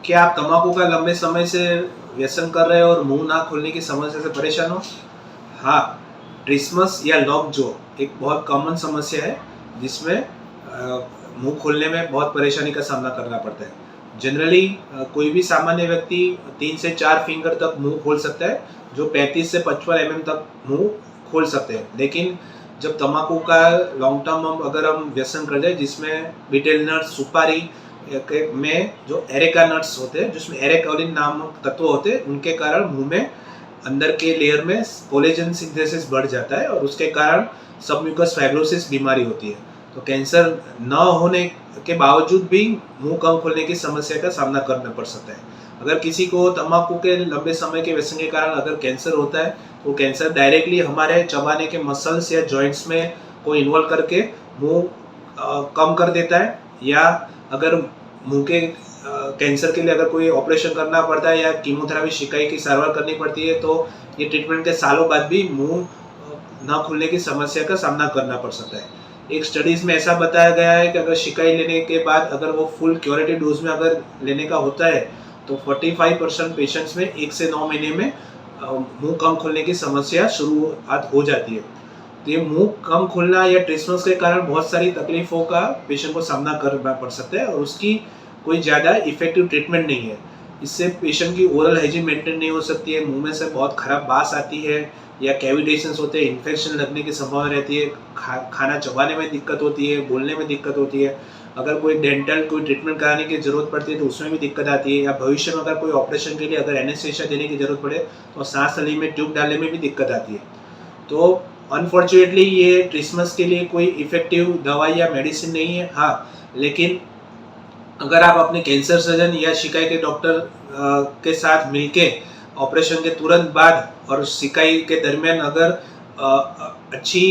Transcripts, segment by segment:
क्या आप तंबाकू का लंबे समय से व्यसन कर रहे हो और मुंह ना खोलने की समस्या से परेशान हो? हाँ, ट्रिस्मस या लॉक जॉ एक बहुत कॉमन समस्या है जिसमें मुंह खोलने में बहुत परेशानी का सामना करना पड़ता है। जनरली कोई भी सामान्य व्यक्ति 3 से 4 फिंगर तक मुंह खोल सकता है, जो 35 से 55 तक मुंह खोल सकते हैं। लेकिन जब तंबाकू का लॉन्ग टर्म अगर हम व्यसन कर जाए, जिसमें बीटेल नट्स, सुपारी में जो एरेका नट्स होते हैं, जिसमें एरेकोलिन नामक तत्व होते हैं, उनके कारण मुंह में अंदर के लेयर में कोलेजन सिंथेसिस बढ़ जाता है और उसके कारण सबम्यूकस फाइब्रोसिस बीमारी होती है। तो कैंसर न होने के बावजूद भी मुंह कम खोलने की समस्या का सामना करना पड़ सकता है। अगर किसी को तंबाकू के लंबे समय के व्यसन के कारण अगर कैंसर होता है, तो कैंसर डायरेक्टली हमारे चबाने के मसल्स या जॉइंट्स में को इन्वॉल्व करके मुंह कम कर देता है। या अगर मुंह के कैंसर के लिए अगर कोई ऑपरेशन करना पड़ता है या कीमोथेरेपी शिकाई की सारवार करनी पड़ती है, तो ये ट्रीटमेंट के सालों बाद भी मुंह ना खुलने की समस्या का सामना करना पड़ सकता है। एक स्टडीज में ऐसा बताया गया है कि अगर शिकाई लेने के बाद अगर वो फुल क्योरेटिव डोज में अगर लेने का होता है, तो 45% पेशेंट्स में 1 से 9 महीने में मुंह कम खोलने की समस्या शुरुआत हो जाती है। तो ये मुंह कम खुलना या ट्रिस्मस के कारण बहुत सारी तकलीफों का पेशेंट को सामना करना पड़ सकता है और उसकी कोई ज़्यादा इफेक्टिव ट्रीटमेंट नहीं है। इससे पेशेंट की ओरल हाइजीन मेंटेन नहीं हो सकती है, मुंह में से बहुत खराब बास आती है या कैविटेशंस होते हैं, इन्फेक्शन लगने की संभावना रहती है, खाना चबाने में दिक्कत होती है, बोलने में दिक्कत होती है। अगर कोई डेंटल कोई ट्रीटमेंट कराने की ज़रूरत पड़ती है तो उसमें भी दिक्कत आती है, या भविष्य में अगर कोई ऑपरेशन के लिए अगर एनेस्थीसिया देने की ज़रूरत पड़े तो सांस नली में ट्यूब डालने में भी दिक्कत आती है। तो अनफॉर्चुनेटली ये ट्रिस्मस के लिए कोई इफेक्टिव दवाई या मेडिसिन नहीं है। हाँ, लेकिन अगर आप अपने कैंसर सर्जन या शिकाई के डॉक्टर के साथ मिलके ऑपरेशन के तुरंत बाद और शिकाई के दरमियान अगर अच्छी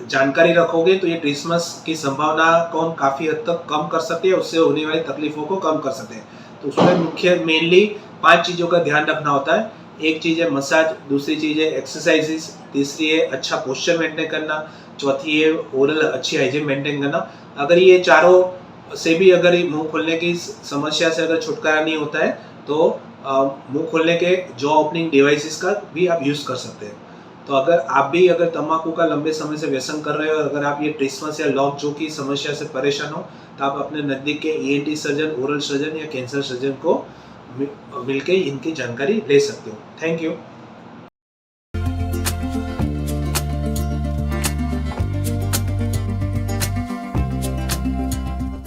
जानकारी रखोगे, तो ये ट्रिस्मस की संभावना को हम काफ़ी हद तक कम कर सकते हैं, उससे होने वाली तकलीफों को कम कर सकते हैं। तो उसमें मुख्य मेनली 5 चीज़ों का ध्यान रखना होता है। एक चीज़ है मसाज, दूसरी चीज़ है एक्सरसाइजेस, तीसरी है अच्छा पोस्चर मेंटेन करना, चौथी है ओरल अच्छी हाइजीन मेंटेन करना। अगर ये चारों से भी अगर मुंह खोलने की समस्या से अगर छुटकारा नहीं होता है, तो मुंह खोलने के जॉ ओपनिंग डिवाइसेस का भी आप यूज़ कर सकते हैं। तो अगर आप भी अगर तंबाकू का लंबे समय से व्यसन कर रहे हो, अगर आप ये ट्रिस्मस या लॉक जॉ की समस्या से परेशान हो, तो आप अपने नज़दीक के ईएनटी सर्जन, ओरल सर्जन या कैंसर सर्जन को मिलके इनकी जानकारी ले सकते हो। Thank you.